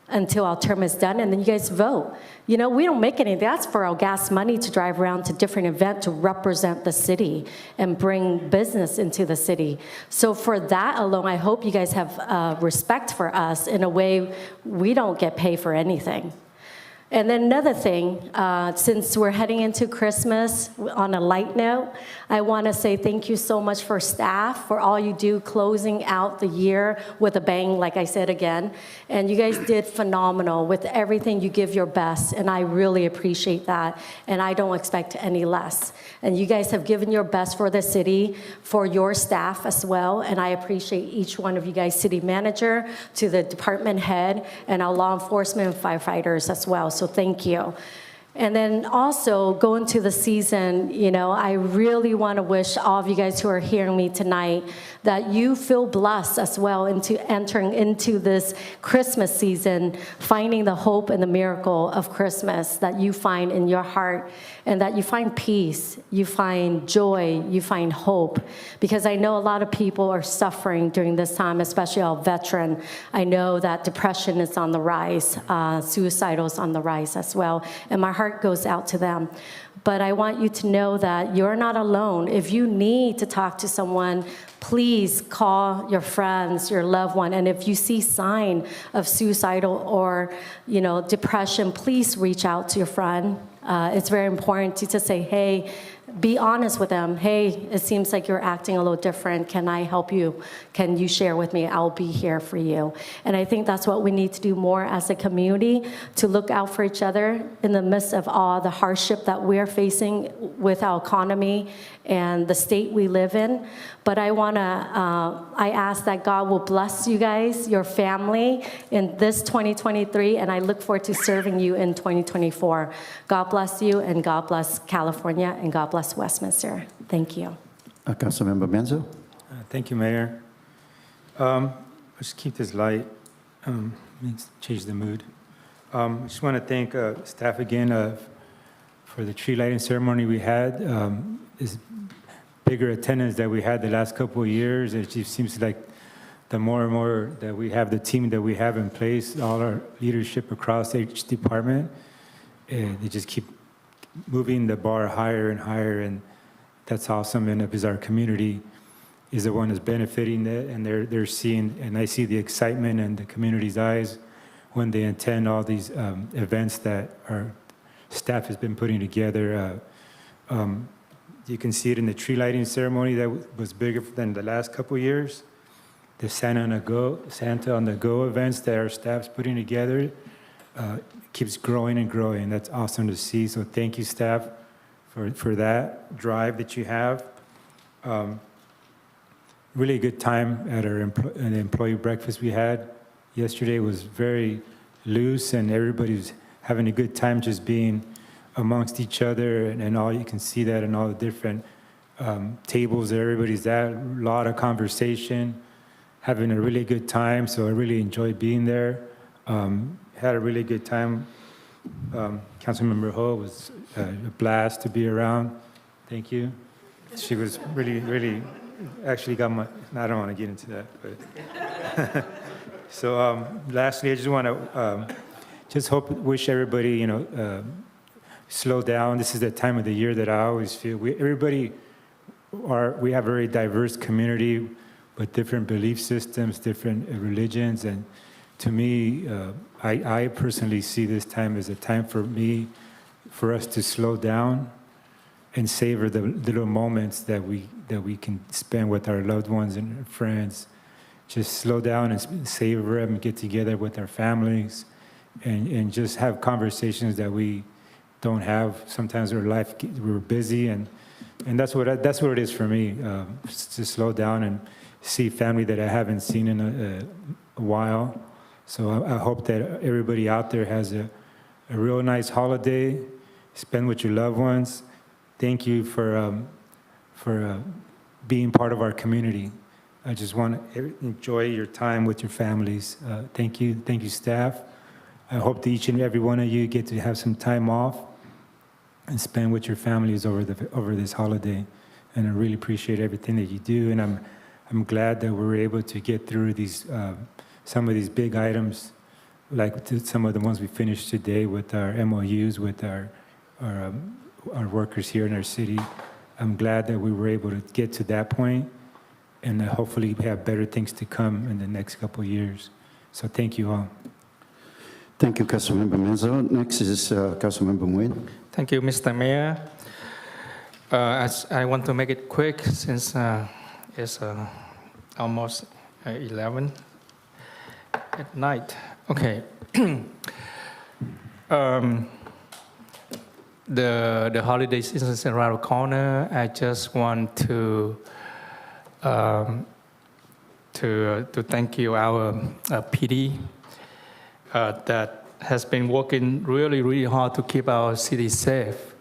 until our term is done, and then you guys vote. We don't make anything. That's for our gas money to drive around to different events to represent the city and bring business into the city. So for that alone, I hope you guys have respect for us in a way we don't get paid for anything. And then another thing, since we're heading into Christmas, on a light note, I want to say thank you so much for staff, for all you do closing out the year with a bang, like I said again. And you guys did phenomenal with everything. You give your best, and I really appreciate that, and I don't expect any less. And you guys have given your best for the city, for your staff as well, and I appreciate each one of you guys, city manager, to the department head, and our law enforcement and firefighters as well. So thank you. And then also going to the season, I really want to wish all of you guys who are hearing me tonight that you feel blessed as well into entering into this Christmas season, finding the hope and the miracle of Christmas that you find in your heart, and that you find peace, you find joy, you find hope. Because I know a lot of people are suffering during this time, especially our veteran. I know that depression is on the rise, suicidal is on the rise as well. And my heart heart goes out to them. But I want you to know that you're not alone. If you need to talk to someone, please call your friends, your loved one. And if you see sign of suicidal or, depression, please reach out to your friend. It's very important to say, hey, be honest with them. Hey, it seems like you're acting a little different. Can I help you? Can you share with me? I'll be here for you. And I think that's what we need to do more as a community, to look out for each other in the midst of all the hardship that we're facing with our economy and the state we live in. But I ask that God will bless you guys, your family, in this 2023, and I look forward to serving you in 2024. God bless you, and God bless California, and God bless Westminster. Thank you. Councilmember Menzo? Thank you, Mayor. Let's keep this light. Let's change the mood. I just want to thank staff again for the tree lighting ceremony we had. This bigger attendance that we had the last couple of years. It just seems like the more and more that we have the team that we have in place, all our leadership across each department, they just keep moving the bar higher and higher, and that's awesome. And because our community is the one that's benefiting it, and they're seeing, and I see the excitement in the community's eyes when they attend all these events that our staff has been putting together. You can see it in the tree lighting ceremony that was bigger than the last couple of years. The Santa on the Go events that our staff's putting together keeps growing and growing. That's awesome to see. So thank you, staff, for that drive that you have. Really good time at the employee breakfast we had yesterday. Was very loose, and everybody's having a good time just being amongst each other, and all you can see that in all the different tables that everybody's at. A lot of conversation, having a really good time. So I really enjoyed being there. Had a really good time. Councilmember Ho was a blast to be around. Thank you. She was really actually got my. I don't want to get into that, but so lastly, I just want to wish everybody, slow down. This is the time of the year that I always feel we have a very diverse community with different belief systems, different religions, and to me, I personally see this time as a time for us to slow down and savor the little moments that we can spend with our loved ones and friends. Just slow down and savor them, get together with our families, and just have conversations that we don't have. Sometimes we're busy, and that's what it is for me, to slow down and see family that I haven't seen in a while. So I hope that everybody out there has a real nice holiday. Spend with your loved ones. Thank you for being part of our community. I just want to enjoy your time with your families. Thank you, staff. I hope that each and every one of you get to have some time off and spend with your families over this holiday. And I really appreciate everything that you do. And I'm glad that we're able to get through these some of these big items, like some of the ones we finished today with our MOUs with our workers here in our city. I'm glad that we were able to get to that point, and hopefully we have better things to come in the next couple of years. So thank you all. Thank you, Councilmember Menzo. Next is Councilmember Nguyê. Thank you, Mr. Mayor. As I want to make it quick since it's almost 11 at night. Okay. The holiday season is around the corner. I just want to thank you, our PD, that has been working really, really hard to keep our city safe.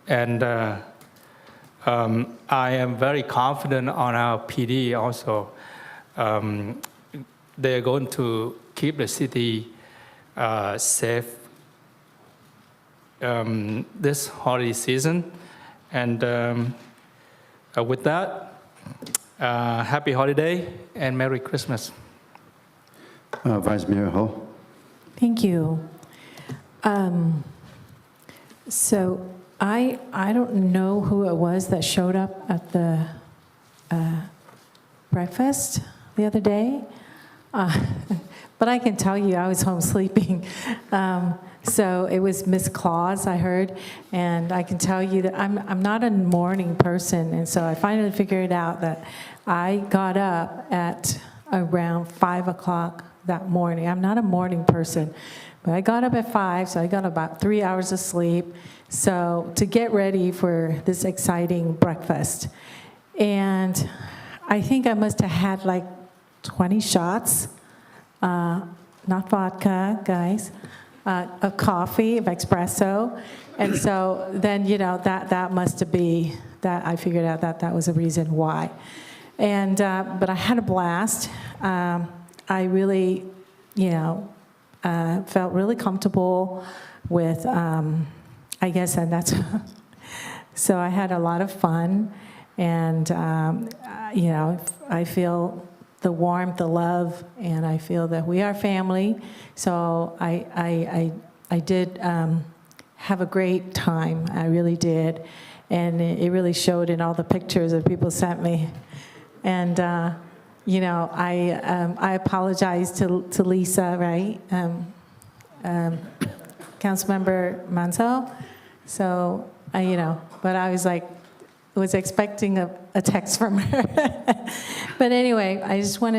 And I am very confident on our PD also. They're going to keep the city safe this holiday season. And with that, happy holiday and Merry Christmas. Vice Mayor Ho. Thank you. So I don't know who it was that showed up at the breakfast the other day, but I can tell you I was home sleeping. So it was Miss Claus, I heard, and I can tell you that I'm not a morning person, and so I finally figured out that I got up at around 5 o'clock that morning. I'm not a morning person, but I got up at 5, so I got about 3 hours of sleep, so to get ready for this exciting breakfast. And I think I must have had like 20 shots, not vodka, guys, of coffee, of espresso. And so then, that must have been, that I figured out that was a reason why. And, but I had a blast. I really, felt really comfortable with, I guess, and that's, so I had a lot of fun. And, I feel the warmth, the love, and I feel that we are family. So I did have a great time. I really did. And it really showed in all the pictures that people sent me. And, I apologize to Lisa, right? Councilmember Manso. So, but I was expecting a text from her. But anyway, I just want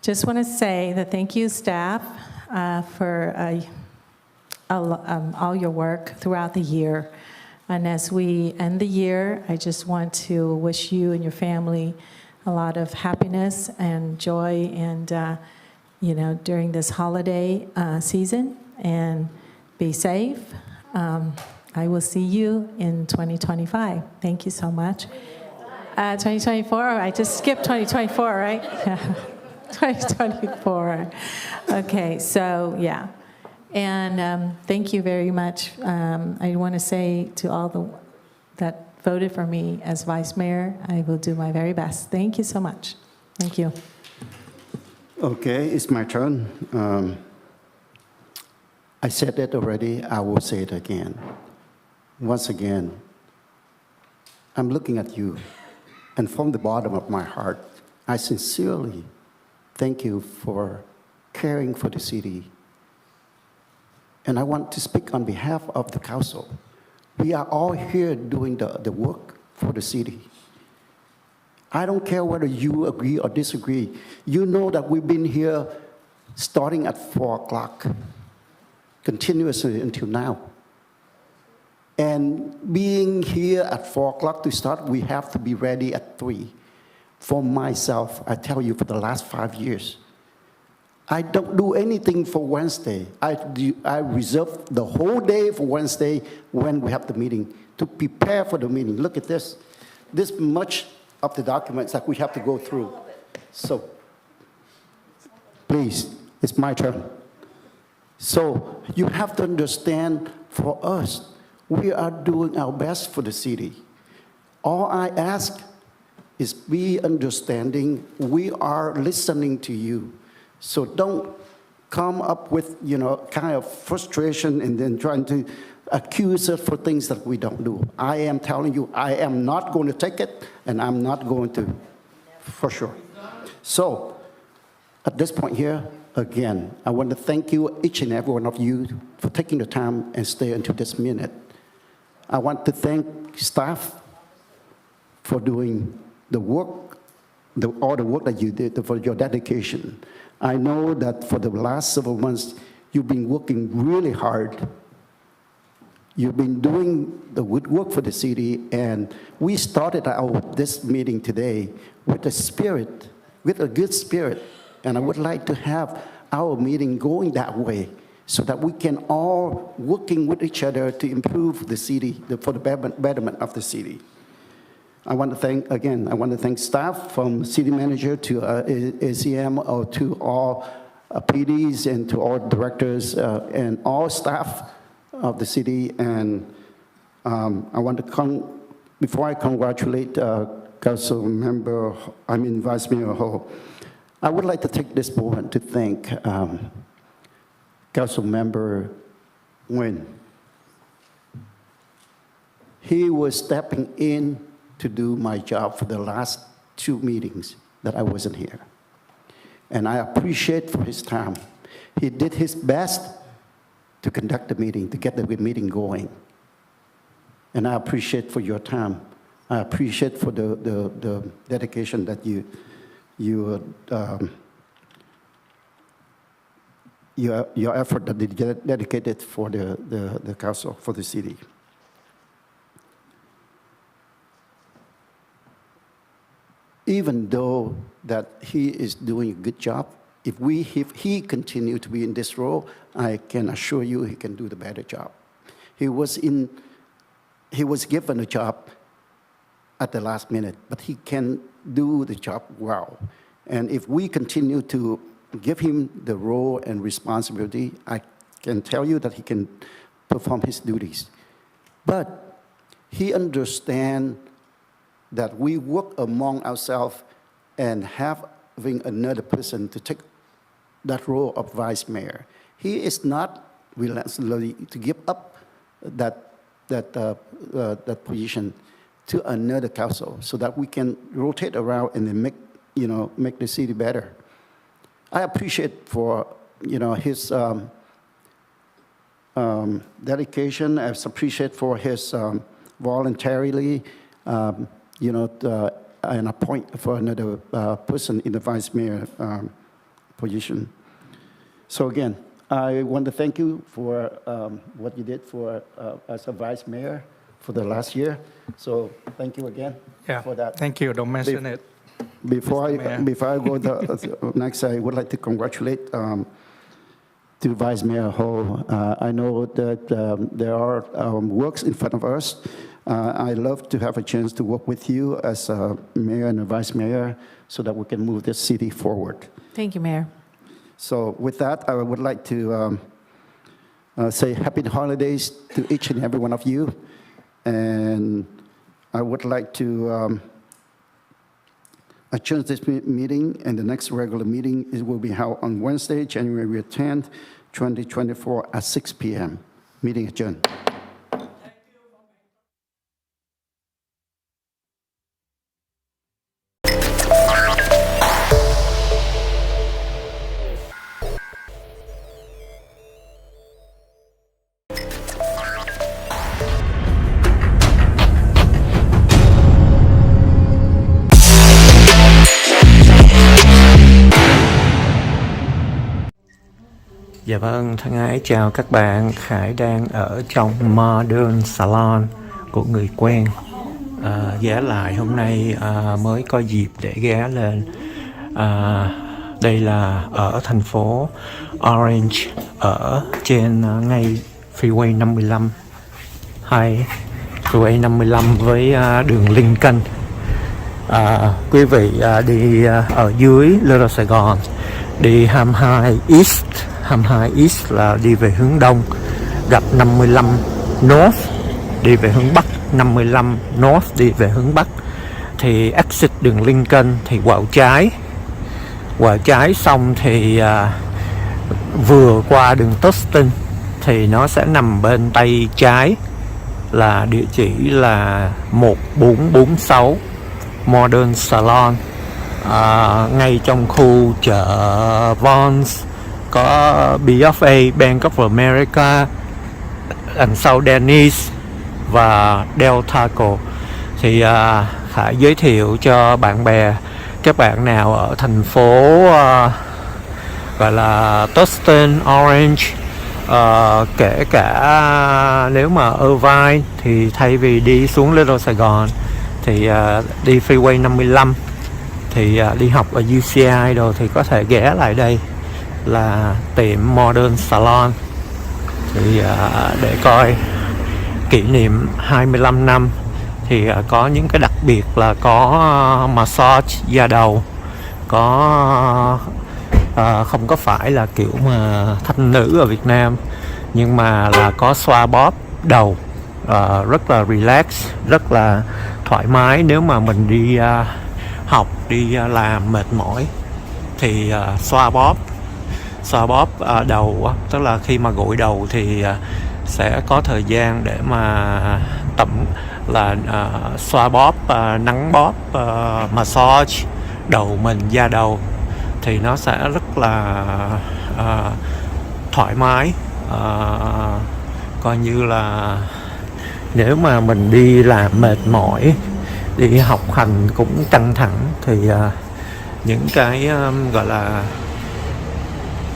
to say that thank you, staff, for all your work throughout the year. And as we end the year, I just want to wish you and your family a lot of happiness and joy and, during this holiday season, and be safe. I will see you in 2025. Thank you so much. 2024, I just skipped 2024, right? 2024. Okay, so yeah. And thank you very much. I want to say to all that voted for me as vice mayor, I will do my very best. Thank you so much. Thank you. Okay, it's my turn. I said it already. I will say it again. Once again, I'm looking at you, and from the bottom of my heart, I sincerely thank you for caring for the city. And I want to speak on behalf of the council. We are all here doing the work for the city. I don't care whether you agree or disagree. You know that we've been here starting at 4 o'clock, continuously until now. And being here at 4 o'clock to start, we have to be ready at 3. For myself, I tell you, for the last 5 years, I don't do anything for Wednesday. I reserve the whole day for Wednesday when we have the meeting to prepare for the meeting. Look at this. This much of the documents that we have to go through. So, please, it's my turn. So, you have to understand, for us, we are doing our best for the city. All I ask is be understanding. We are listening to you. So don't come up with, kind of frustration and then trying to accuse us for things that we don't do. I am telling you, I am not going to take it, and I'm not going to, for sure. So at this point here, again, I want to thank you, each and every one of you, for taking the time and stay until this minute. I want to thank staff for doing the work, all the work that you did, for your dedication. I know that for the last several months, you've been working really hard. You've been doing the good work for the city, and we started this meeting today with a spirit, with a good spirit, and I would like to have our meeting going that way, so that we can all working with each other to improve the city, for the betterment of the city. I want to thank staff from city manager to ACM, or to all PDs and to all directors and all staff of the city. And I want to before I congratulate Vice Mayor Ho, I would like to take this moment to thank Council Member Nguyê He was stepping in to do my job for the last 2 meetings that I wasn't here. And I appreciate for his time. He did his best to conduct the meeting, to get the meeting going. And I appreciate for your time. I appreciate for the dedication that your effort that you dedicated for the council, for the city. Even though that he is doing a good job, if he continue to be in this role, I can assure you he can do the better job. He was given a job at the last minute, but he can do the job well. And if we continue to give him the role and responsibility, I can tell you that he can perform his duties. But he understands that we work among ourselves and having another person to take that role of vice mayor. He is not reluctantly to give up that position to another council so that we can rotate around and then make the city better. I appreciate for his dedication. I appreciate for his voluntarily and appoint for another person in the vice mayor position. So again, I want to thank you for what you did for as a vice mayor for the last year. So thank you again for that. Thank you. Don't mention it. Before I go next, I would like to congratulate to Vice Mayor Ho. I know that there are works in front of us. I love to have a chance to work with you as a mayor and a vice mayor so that we can move this city forward. Thank you, Mayor. So with that, I would like to say happy holidays to each and every one of you. And I would like to adjourn this meeting, and the next regular meeting will be held on Wednesday, January 10th, 2024 at 6 p.m. Meeting adjourned. Dạ vâng, thân ái chào các bạn. Khải đang ở trong Modern Salon của người quen. Ghé lại hôm nay mới có dịp để ghé lên. Đây là ở thành phố Orange, ở trên ngay Freeway 55 hay Freeway 55 với đường Lincoln. Quý vị đi ở dưới Little Sài Gòn, đi 22 East. 22 East là đi về hướng đông, gặp 55 North đi về hướng bắc, 55 North đi về hướng bắc, thì exit đường Lincoln thì quẹo trái xong thì vừa qua đường Tustin thì nó sẽ nằm bên tay trái, là địa chỉ là 1446 Modern Salon, ngay trong khu chợ Vons. Có BFA, Bank of America, đằng sau Denny's và Del Taco. Thì Khải giới thiệu cho bạn bè, các bạn nào ở thành phố gọi là Tustin, Orange, kể cả nếu mà Irvine thì thay vì đi xuống Little Sài Gòn thì đi Freeway 55 thì đi học ở UCI rồi thì có thể ghé lại đây là tiệm Modern Salon thì để coi kỷ niệm 25 năm thì có những cái đặc biệt là có massage da đầu, có không có phải là kiểu mà thanh nữ ở Việt Nam, nhưng mà là có xoa bóp đầu, rất là relax, rất là thoải mái. Nếu mà mình đi học, đi làm mệt mỏi thì xoa bóp xoa bóp đầu á, tức là khi mà gội đầu thì sẽ có thời gian để mà xoa bóp, nắng bóp, massage đầu mình, da đầu thì nó sẽ rất là thoải mái. Coi như là nếu mà mình đi làm mệt mỏi, đi học hành cũng căng thẳng thì những cái gọi là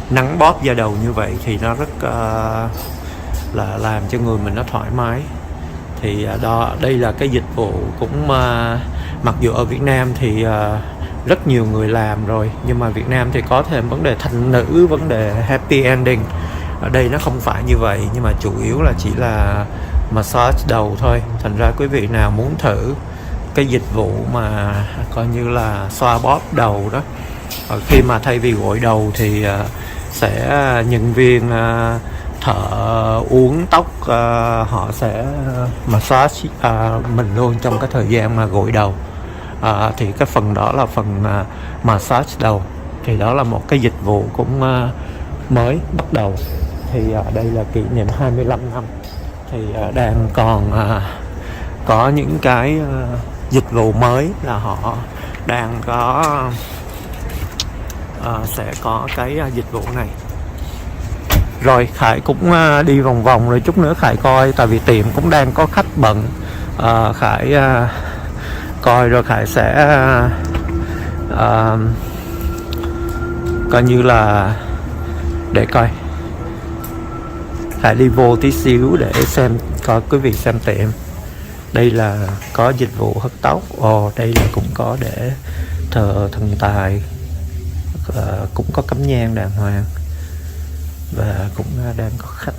nắng bóp da đầu như vậy thì nó rất là làm cho người mình nó thoải mái. Thì đây là cái dịch vụ cũng mặc dù ở Việt Nam thì rất nhiều người làm rồi, nhưng mà Việt Nam thì có thêm vấn đề thanh nữ, vấn đề happy ending. Ở đây nó không phải như vậy, nhưng mà chủ yếu là chỉ là massage đầu thôi. Thành ra quý vị nào muốn thử cái dịch vụ mà coi như là xoa bóp đầu đó, khi mà thay vì gội đầu thì sẽ nhân viên thợ uốn tóc họ sẽ massage mình luôn trong cái thời gian mà gội đầu. Thì cái phần đó là phần massage đầu, thì đó là một cái dịch vụ cũng mới bắt đầu. Thì đây là kỷ niệm 25 năm thì đang còn có những cái dịch vụ mới là họ đang có sẽ có cái dịch vụ này. Rồi Khải cũng đi vòng vòng rồi, chút nữa Khải coi, tại vì tiệm cũng đang có khách bận. Khải coi rồi Khải sẽ coi như là để coi, Khải đi vô tí xíu để xem, coi quý vị xem tiệm. Đây là có dịch vụ hớt tóc. Đây là cũng có để thờ thần tài, cũng có cắm nhang đàng hoàng và cũng đang có khách.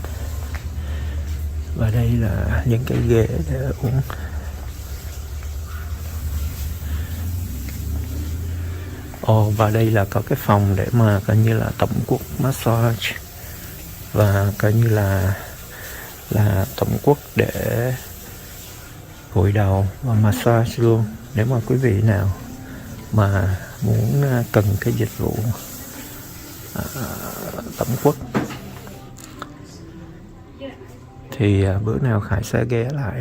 Và đây là những cái ghế để uống. Và đây là có cái phòng để mà coi như là tổng quốc massage, và coi như là tổng quốc để gội đầu và massage luôn. Nếu mà quý vị nào mà muốn cần cái dịch vụ tổng quốc thì bữa nào Khải sẽ ghé lại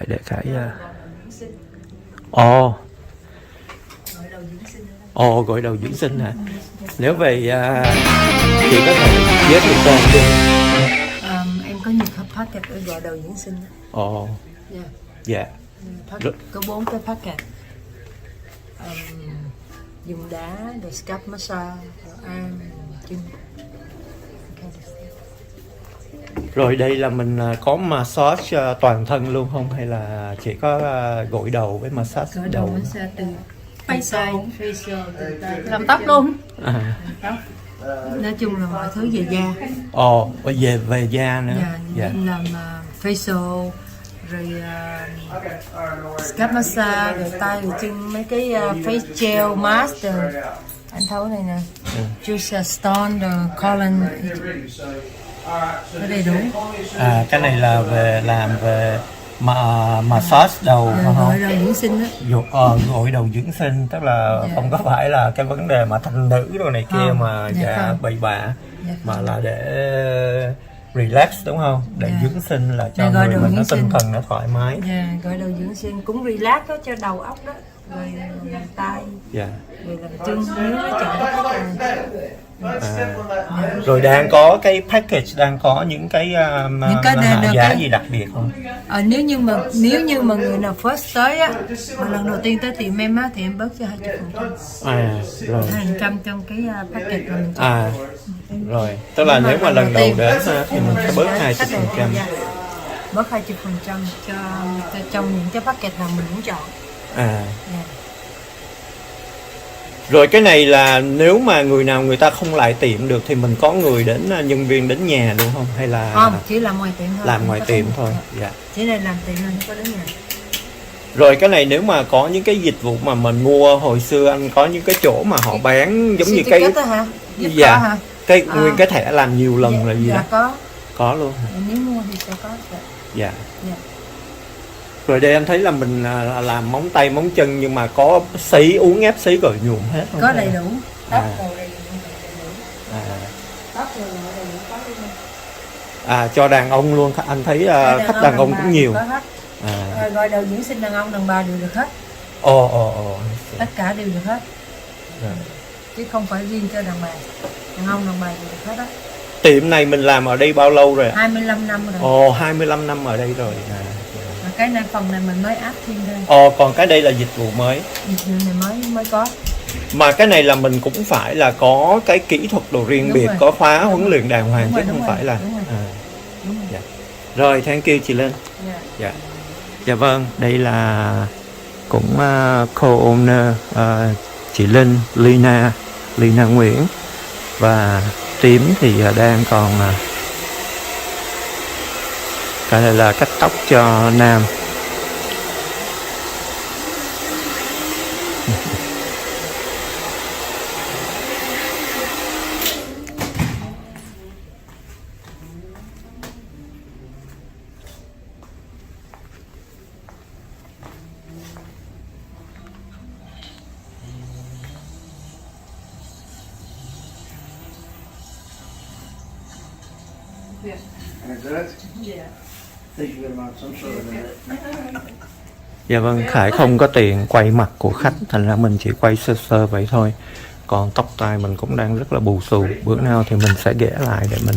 để Khải gội đầu dưỡng sinh hả? Nếu về chị có thể giới thiệu tên đi. Em có nhiều packet ở gội đầu dưỡng sinh. Dạ. Có 4 cái packet. Dùng đá, rồi scalp massage, rồi arm, chân. Rồi đây là mình có massage toàn thân luôn không? Hay là chỉ có gội đầu với massage Gội đầu? đầu massage từ facial, từ tay, làm tóc luôn. Nói chung là mọi thứ về da. Về da nữa. Dạ. Làm facial, rồi scalp massage, rồi tay, rồi chân, mấy cái face gel mask, rồi anh thấu này nè, juice stone, rồi colon, cái đầy đủ. Cái này là về làm về massage đầu, gội đầu dưỡng sinh đó. Gội đầu dưỡng sinh, tức là không có phải là cái vấn đề mà thanh nữ rồi này kia mà bậy bạ, mà là để relax, đúng không? Để dưỡng sinh là cho người mình nó tinh thần nó thoải mái. Gội đầu dưỡng sinh cũng relax đó, cho đầu óc đó, rồi làm tay, rồi làm chân, nếu nó chọn rồi đang có cái package, đang có những cái giá gì đặc biệt không? Nếu như mà người nào first tới á, mà lần đầu tiên tới tiệm em á, thì em bớt cho 20%. Rồi. 20% trong cái package mà mình rồi, tức là nếu mà lần đầu đến thì mình sẽ bớt 20%. Bớt 20% cho trong những cái package nào mình muốn chọn. Rồi cái này là nếu mà người ta không lại tiệm được thì mình có người đến, nhân viên đến nhà luôn không? Hay là không, chỉ làm ngoài tiệm thôi. Làm ngoài tiệm thôi. Dạ. Chỉ này làm tiệm thôi, không có đến nhà. Rồi cái này nếu mà có những cái dịch vụ mà mình mua hồi xưa, anh có những cái chỗ mà họ bán giống như cái hả? Cái nguyên cái thẻ làm nhiều lần là gì đó? Có. Có luôn. Nếu mua thì sẽ có. Dạ. Rồi đây anh thấy là mình làm móng tay móng chân nhưng mà có sấy, uốn ép sấy rồi nhuộm hết không? Có đầy đủ, tóc đồ đầy đủ. Tóc đồ đầy đủ có luôn. Cho đàn ông luôn, anh thấy khách đàn ông cũng nhiều. Có hết. Gọi đầu diễn sinh đàn ông đàn bà đều được hết. Tất cả đều được hết. Chứ không phải riêng cho đàn bà. Đàn ông đàn bà đều được hết á. Tiệm này mình làm ở đây bao lâu rồi? 25 năm rồi. 25 năm ở đây rồi. Cái này phần này mình mới áp thêm thôi. Còn cái đây là dịch vụ mới. Dịch vụ này mới có. Mà cái này là mình cũng phải là có cái kỹ thuật đồ riêng biệt, có khóa huấn luyện đàng hoàng chứ không phải là. Dạ. Rồi, thank you chị Linh. Dạ. Dạ vâng, đây là cũng co-owner chị Linh, Lina Nguyễn, và Tím thì đang còn cái này là cắt tóc cho nam. Dạ vâng, Khải không có tiền quay mặt của khách, thành ra mình chỉ quay sơ sơ vậy thôi. Còn tóc tai mình cũng đang rất là bù xù, bữa nào thì mình sẽ ghé lại để mình